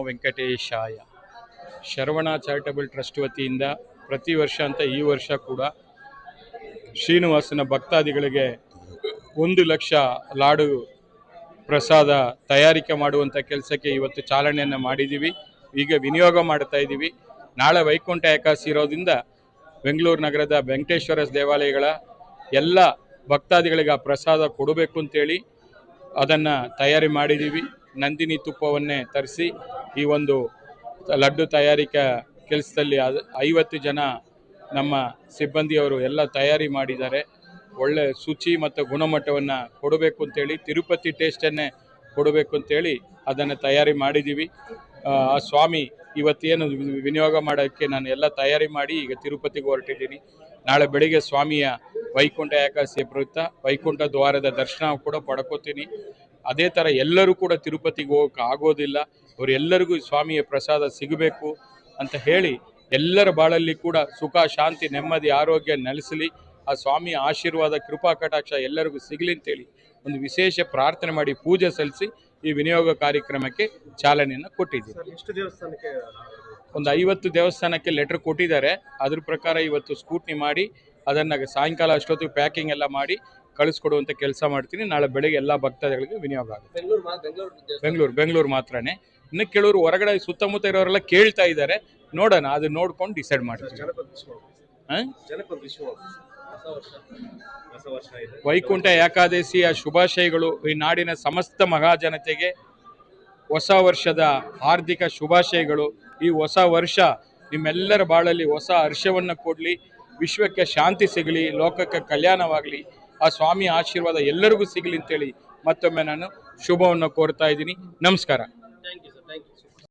ವೆಂಕಟೇಶಾಯ. Sharavana charitable trust ವತಿಯಿಂದ ಪ್ರತಿ ವರ್ಷ ಅಂತ ಈ ವರ್ಷ ಕೂಡ ಶ್ರೀನಿವಾಸನ ಭಕ್ತಾದಿಗಳಿಗೆ 1,00,000 ಲಾಡು ಪ್ರಸಾದ ತಯಾರಿಕೆ ಮಾಡುವಂಥ ಕೆಲಸಕ್ಕೆ ಇವತ್ತು ಚಾಲನೆಯನ್ನು ಮಾಡಿದ್ದೀವಿ. ಈಗ ವಿನಿಯೋಗ ಮಾಡ್ತಾ ಇದ್ದೀವಿ. ನಾಳೆ ವೈಕುಂಠ ಏಕಾದಶಿ ಇರೋದ್ರಿಂದ ಬೆಂಗಳೂರು ನಗರದ ವೆಂಕಟೇಶ್ವರ ದೇವಾಲಯಗಳ ಎಲ್ಲ ಭಕ್ತಾದಿಗಳಿಗೆ ಆ ಪ್ರಸಾದ ಕೊಡಬೇಕು ಅಂತೇಳಿ ಅದನ್ನು ತಯಾರಿ ಮಾಡಿದ್ದೀವಿ. ನಂದಿನಿ ತುಪ್ಪವನ್ನೇ ತರಿಸಿ ಈ ಒಂದು ಲಡ್ಡು ತಯಾರಿಕಾ ಕೆಲಸದಲ್ಲಿ 50 ಜನ ನಮ್ಮ ಸಿಬ್ಬಂದಿಯವರು ಎಲ್ಲ ತಯಾರಿ ಮಾಡಿದ್ದಾರೆ. ಒಳ್ಳೆ ಶುಚಿ ಮತ್ತು ಗುಣಮಟ್ಟವನ್ನು ಕೊಡಬೇಕು ಅಂತೇಳಿ, ತಿರುಪತಿ ಟೇಸ್ಟನ್ನೇ ಕೊಡಬೇಕು ಅಂತೇಳಿ ಅದನ್ನು ತಯಾರಿ ಮಾಡಿದ್ದೀವಿ. ಆ ಸ್ವಾಮಿ ಇವತ್ತೇನು ವಿನಿಯೋಗ ಮಾಡೋಕ್ಕೆ ನಾನು ಎಲ್ಲ ತಯಾರಿ ಮಾಡಿ ಈಗ ತಿರುಪತಿಗೆ ಹೊರಟಿದ್ದೀನಿ. ನಾಳೆ ಬೆಳಿಗ್ಗೆ ಸ್ವಾಮಿಯ ವೈಕುಂಠ ಏಕಾದಶಿ ಪ್ರಯುಕ್ತ ವೈಕುಂಠ ದ್ವಾರದ ದರ್ಶನ ಕೂಡ ಪಡ್ಕೋತೀನಿ. ಅದೇ ಥರ ಎಲ್ಲರೂ ಕೂಡ ತಿರುಪತಿಗೆ ಹೋಗೋಕೆ ಆಗೋದಿಲ್ಲ, ಅವರೆಲ್ಲರಿಗೂ ಸ್ವಾಮಿಯ ಪ್ರಸಾದ ಸಿಗಬೇಕು ಅಂತ ಹೇಳಿ ಎಲ್ಲರ ಬಾಳಲ್ಲಿ ಕೂಡ ಸುಖ, ಶಾಂತಿ, ನೆಮ್ಮದಿ, ಆರೋಗ್ಯ ನೆಲೆಸಲಿ, ಆ ಸ್ವಾಮಿಯ ಆಶೀರ್ವಾದ, ಕೃಪಾ ಕಟಾಕ್ಷ ಎಲ್ಲರಿಗೂ ಸಿಗಲಿ ಅಂತೇಳಿ ಒಂದು ವಿಶೇಷ ಪ್ರಾರ್ಥನೆ ಮಾಡಿ ಪೂಜೆ ಸಲ್ಲಿಸಿ ಈ ವಿನಿಯೋಗ ಕಾರ್ಯಕ್ರಮಕ್ಕೆ ಚಾಲನೆಯನ್ನು ಕೊಟ್ಟಿದ್ದೀವಿ. ಒಂದು 50 ದೇವಸ್ಥಾನಕ್ಕೆ ಲೆಟರ್ ಕೊಟ್ಟಿದ್ದಾರೆ. ಅದ್ರ ಪ್ರಕಾರ ಇವತ್ತು ಸ್ಕೂಟ್ನಿ ಮಾಡಿ ಅದನ್ನು ಸಾಯಂಕಾಲ ಅಷ್ಟೊತ್ತಿಗೆ ಪ್ಯಾಕಿಂಗ್ ಎಲ್ಲ ಮಾಡಿ ಕಳಿಸ್ಕೊಡುವಂಥ ಕೆಲಸ ಮಾಡ್ತೀನಿ. ನಾಳೆ ಬೆಳಗ್ಗೆ ಎಲ್ಲ ಭಕ್ತಾದಿಗಳಿಗೆ ವಿನಿಯೋಗ ಆಗುತ್ತೆ. ಬೆಂಗಳೂರು ಮಾತ್ರನೇ. ಇನ್ನು ಕೆಲವರು ಹೊರಗಡೆ ಸುತ್ತಮುತ್ತ ಇರೋರೆಲ್ಲ ಕೇಳ್ತಾ ಇದ್ದಾರೆ, ನೋಡೋಣ, ಅದು ನೋಡ್ಕೊಂಡು ಡಿಸೈಡ್ ಮಾಡ್ತೀವಿ. ವೈಕುಂಠ ಏಕಾದಶಿಯ ಶುಭಾಶಯಗಳು. ಈ ನಾಡಿನ ಸಮಸ್ತ ಮಹಾಜನತೆಗೆ ಹೊಸ ವರ್ಷದ ಹಾರ್ದಿಕ ಶುಭಾಶಯಗಳು. ಈ ಹೊಸ ವರ್ಷ ನಿಮ್ಮೆಲ್ಲರ ಬಾಳಲ್ಲಿ ಹೊಸ ಹರ್ಷವನ್ನು ಕೊಡಲಿ, ವಿಶ್ವಕ್ಕೆ ಶಾಂತಿ ಸಿಗಲಿ, ಲೋಕಕ್ಕೆ ಕಲ್ಯಾಣವಾಗಲಿ, ಆ ಸ್ವಾಮಿ ಆಶೀರ್ವಾದ ಎಲ್ಲರಿಗೂ ಸಿಗಲಿ ಅಂತೇಳಿ ಮತ್ತೊಮ್ಮೆ ನಾನು ಶುಭವನ್ನು ಕೋರ್ತಾ ಇದ್ದೀನಿ. ನಮಸ್ಕಾರ.